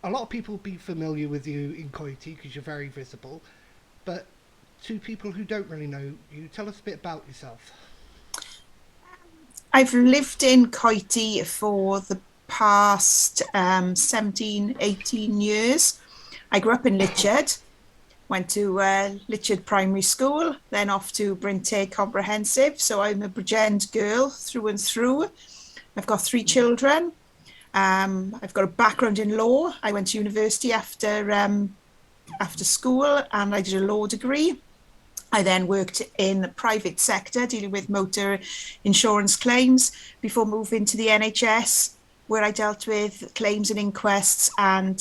a lot of people be familiar with you in Coity because you're very visible, but to people who don't really know you, tell us a bit about yourself. I've lived in Coity for the past 17, 18 years. I grew up in Litchard, went to Litchard Primary School, then off to Brinte Comprehensive. So I'm a Bridgend girl through and through. I've got three children. I've got a background in law. I went to university after school and I did a law degree. I then worked in the private sector dealing with motor insurance claims before moving to the NHS, where I dealt with claims and inquests and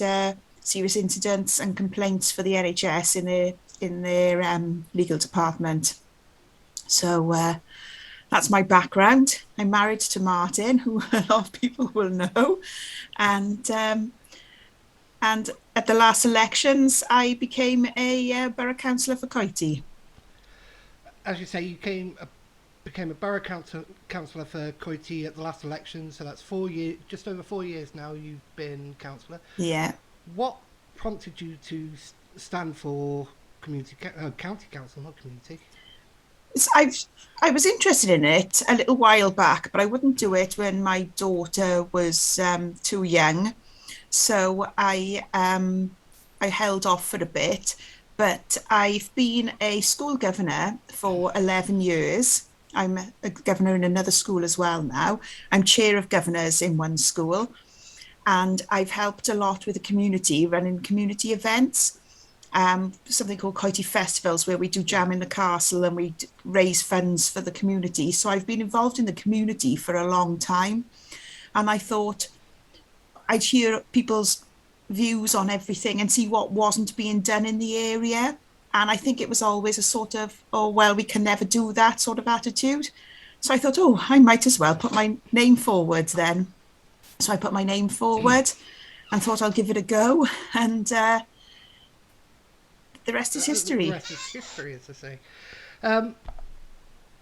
serious incidents and complaints for the NHS in their legal department. So that's my background. I'm married to Martin, who a lot of people will know, and and at the last elections, I became a borough councillor for Coity. As you say, became a borough councillor for Coity at the last election, so that's 4 years, just over 4 years now. You've been councillor. Yeah, What prompted you to stand for county council, not community? I've I was interested in it a little while back, but I wouldn't do it when my daughter was too young. So I held off for a bit. But I've been a school governor for 11 years. I'm a governor in another school as well now. I'm chair of governors in one school, and I've helped a lot with the community, running community events. Something called Coity Festivals, where we do jam in the castle and we raise funds for the community. So I've been involved in the community for a long time. And I thought I'd hear people's views on everything and see what wasn't being done in the area. And I think it was always a sort of, oh, well, we can never do that sort of attitude. So I thought, oh, I might as well put my name forward then. So I put my name forward and thought I'll give it a go. And the rest is The history. rest is history, as I say. Um,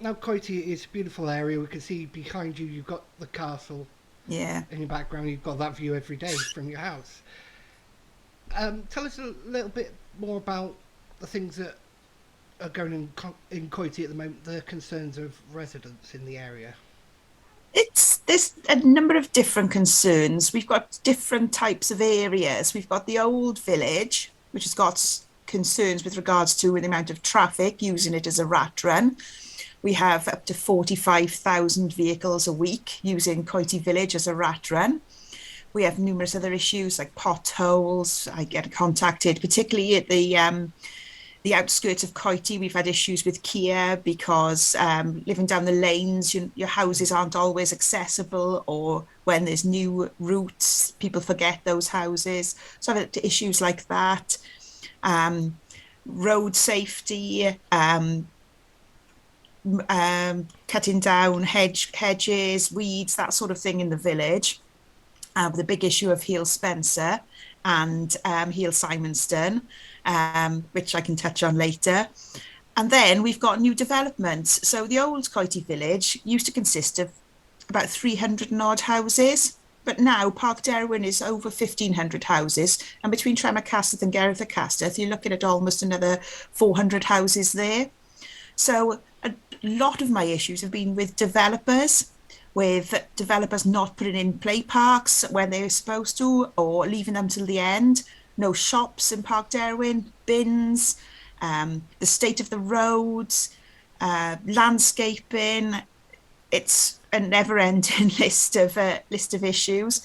Now, Coity is a beautiful area. We can see behind you, you've got the castle. Yeah. In your background, you've got that view every day from your house. Tell us a little bit more about the things that are going in Coity at the moment, the concerns of residents in the area. It's there's a number of different concerns. We've got different types of areas. We've got the old village, which has got concerns with regards to the amount of traffic using it as a rat run. We have up to 45,000 vehicles a week using Coity Village as a rat run. We have numerous other issues like potholes. I get contacted, particularly at the outskirts of Coity. We've had issues with Cllr because living down the lanes, your houses aren't always accessible, or when there's new routes, people forget those houses. So I've had issues like that. Um, Road safety, cutting down hedges, weeds, that sort of thing in the village. The big issue of Heel Spencer and Heel Simonston, which I can touch on later. And then we've got new developments. So the old Coity village used to consist of about 300 and odd houses. But now Parc Derwyn is over 1,500 houses. And between Tremacastell and Gerrith y Castell, you're looking at almost another 400 houses there. So a lot of my issues have been with developers not putting in play parks when they're supposed to, or leaving them till the end. No shops in Parc Derwyn, bins, the state of the roads, landscaping. It's a never-ending list of issues.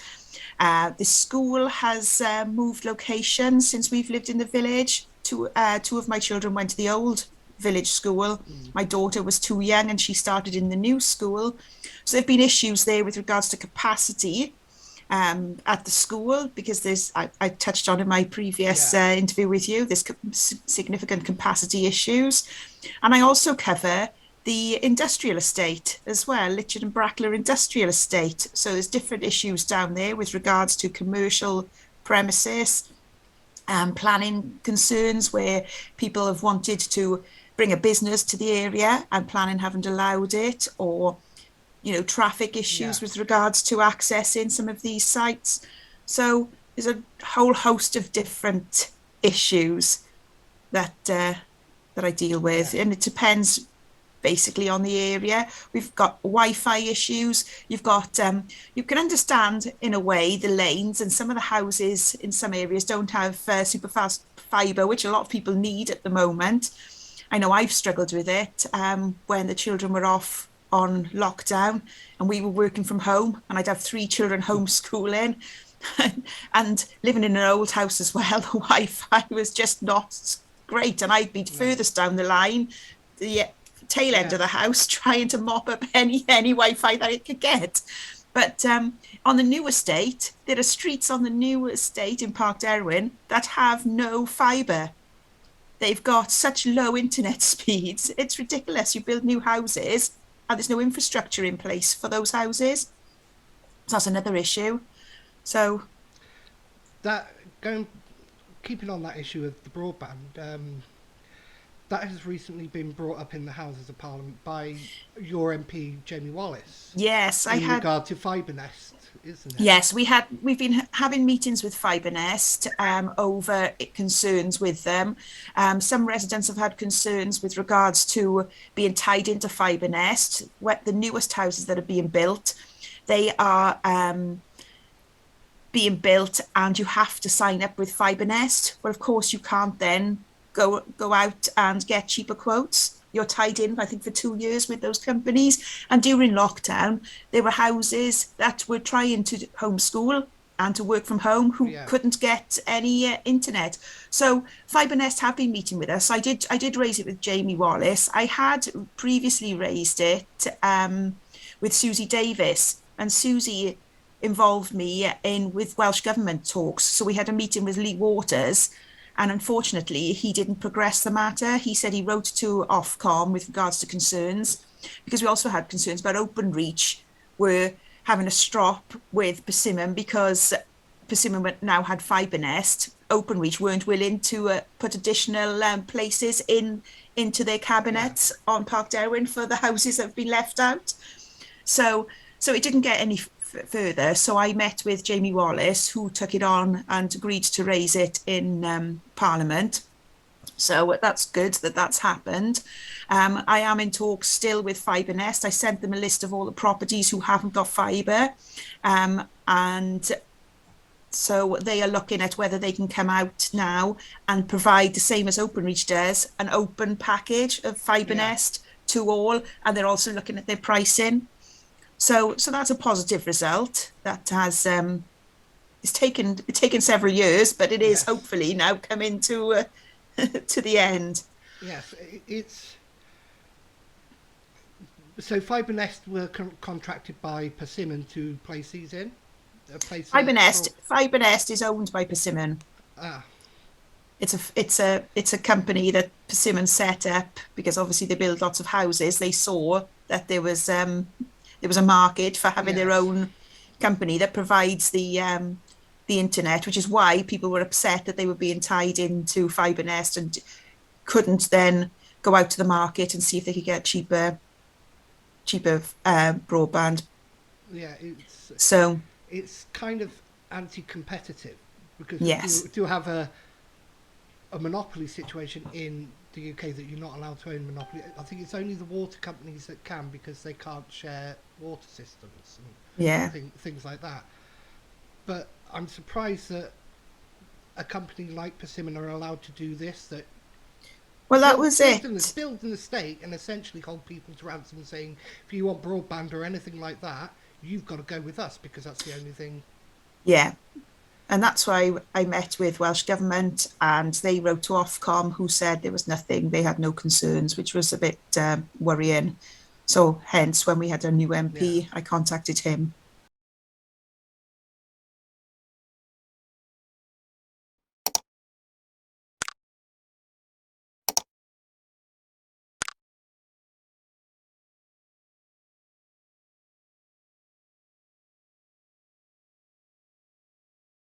The school has moved locations since we've lived in the village. Two of my children went to the old village school. Mm. My daughter was too young and she started in the new school. So there have been issues there with regards to capacity at the school, because I touched on in my previous Yeah. interview with you, there's significant capacity issues. And I also cover the industrial estate as well, Litchard and Brackler Industrial Estate. So there's different issues down there with regards to commercial premises and planning concerns where people have wanted to bring a business to the area and planning haven't allowed it, or traffic Yeah. issues with regards to accessing some of these sites. So there's a whole host of different issues that that I deal with, Yeah, and it depends basically on the area. We've got Wi-Fi issues. You've got you can understand in a way the lanes, and some of the houses in some areas don't have super fast fibre, which a lot of people need at the moment. I know I've struggled with it when the children were off on lockdown and we were working from home, and I'd have 3 children homeschooling. And living in an old house as well, the Wi-Fi was just not great, and I'd be no, furthest down the line, the tail end yeah, of the house, trying to mop up any Wi-Fi that it could get. But on the new estate, there are streets on the new estate in Parc Derwyn that have no fibre. They've got such low internet speeds. It's ridiculous. You build new houses and there's no infrastructure in place for those houses. So that's another issue. So that going keeping on that issue of the broadband. That has recently been brought up in the Houses of Parliament by your MP Jamie Wallace yes, I in had regard to fibre nest, isn't it? yes, we've been having meetings with FibreNest over concerns with them. Some residents have had concerns with regards to being tied into FibreNest. What the newest houses that are being built, they are being built, and you have to sign up with FibreNest. But of course, you can't then go out and get cheaper quotes. You're tied in, I think, for 2 years with those companies. And during lockdown, there were houses that were trying to homeschool and to work from home who Yeah, couldn't get any internet. So FibreNest have been meeting with us. I did raise it with Jamie Wallace. I had previously raised it with Susie Davis, and Susie involved me in with Welsh Government talks. So we had a meeting with Lee Waters, and unfortunately, he didn't progress the matter. He said he wrote to Ofcom with regards to concerns, because we also had concerns about Openreach were having a strop with Persimmon, because Persimmon now had FibreNest. Openreach weren't willing to put additional places into their yeah, cabinets on Parc Derwyn for the houses that have been left out. So it didn't get any further. So I met with Jamie Wallace, who took it on and agreed to raise it in Parliament. So that's good that that's happened. I am in talks still with FibreNest. I sent them a list of all the properties who haven't got fibre, and so they are looking at whether they can come out now and provide the same as Openreach does, an open package of yeah. FibreNest to all, and they're also looking at their pricing. So that's a positive result. That has it's taken several years, but it is Yes, hopefully now coming to to the end. yes. It's so FibreNest were contracted by Persimmon to place these in. Place for FibreNest is owned by Persimmon. ah It's a company that Persimmon set up because obviously they build lots of houses. They saw that there was a market for having their yes, own company that provides the internet, which is why people were upset that they were being tied into FibreNest and couldn't then go out to the market and see if they could get cheaper broadband. yeah. So It's kind of anti-competitive because we yes, do have a monopoly situation in the UK that you're not allowed to own monopoly. I think it's only the water companies that can because they can't share water systems and yeah. things like that. But I'm surprised that a company like Persimmon are allowed to do this. That Well, that was it. build an estate and essentially hold people to ransom, saying if you want broadband or anything like that, you've got to go with us because that's the only thing. Yeah, and that's why I met with Welsh Government, and they wrote to Ofcom, who said there was nothing, they had no concerns, which was a bit worrying. So hence, when we had a new Yeah. MP, I contacted him.